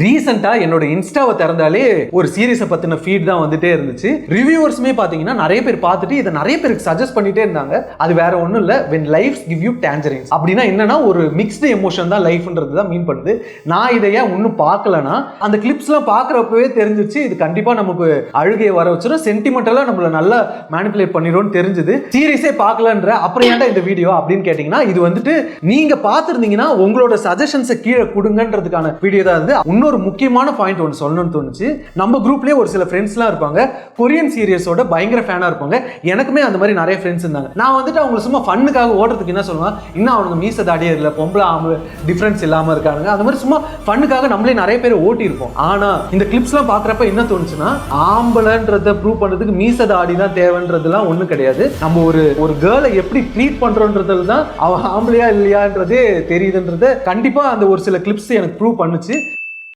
ரீசெண்டா என்னோட இன்ஸ்டாவை திறந்தாலே ஒரு சீரிஸை பத்தின ஃபீட் தான் வந்துட்டே இருந்துச்சு. ரிவ்யூவர்ஸுமே பாத்தீங்கன்னா நிறைய பேர் பார்த்துட்டு இதை நிறைய பேருக்கு சஜஸ்ட் பண்ணிட்டே இருந்தாங்க. அது வேற ஒன்றும் இல்லை, when life give you tangerines அப்படின்னா என்னன்னா ஒரு மிக்ஸ்டு எமோஷன் தான் லைஃப்ன்றது தான் மீன் பண்ணுது. நான் இதை ஏன் இன்னும் பார்க்கலன்னா அந்த கிளிப்ஸ்லாம் பார்க்குறப்பவே தெரிஞ்சிச்சு இது கண்டிப்பா நமக்கு அழுகையை வர வச்சிடும், சென்டிமெண்டலாக நம்மள நல்லா மேனிபுலேட் பண்ணிடும்னு தெரிஞ்சுது. சீரிஸே பார்க்கலன்ற அப்புறம் ஏன்டா இந்த வீடியோ அப்படின்னு கேட்டிங்கன்னா இது வந்துட்டு நீங்க பார்த்துருந்தீங்கன்னா உங்களோட சஜஷன்ஸை கீழே கொடுங்கன்றதுக்கான வீடியோ தான் இது. இன்னொரு முக்கியமான பாயிண்ட் ஒன்று சொல்லணும்னு தோணுச்சு. நம்ம குரூப்லேயே ஒரு சில ஃப்ரெண்ட்ஸ்லாம் இருப்பாங்க, கொரியன் சீரியஸோட பயங்கர ஃபேனாக இருப்பாங்க. எனக்குமே அந்த மாதிரி நிறைய ஃப்ரெண்ட்ஸ் இருந்தாங்க. நான் வந்துட்டு அவங்க சும்மா ஃபன்னுக்காக ஓடுறதுக்கு என்ன சொல்லுவேன், இன்னும் அவனுக்கு மீச தாடியே இல்லை, பொம்பளை ஆம்பளை டிஃப்ரென்ஸ் இல்லாமல் இருக்காங்க, அந்த மாதிரி சும்மா ஃபன்னுக்காக நம்மளே நிறைய பேர் ஓட்டியிருப்போம். ஆனால் இந்த கிளிப்ஸ்லாம் பார்க்குறப்ப என்ன தோணுச்சுன்னா ஆம்பளைன்றதை ப்ரூவ் பண்ணுறதுக்கு மீச தாடி தான் தேவைன்றதுலாம் ஒன்றும் கிடையாது. நம்ம ஒரு கேர்ளை எப்படி ட்ரீட் பண்ணுறோன்றதுல தான் அவன் ஆம்பளையா இல்லையான்றதே தெரியுதுன்றதை கண்டிப்பாக அந்த ஒரு சில கிளிப்ஸ் எனக்கு ப்ரூவ் பண்ணுச்சு.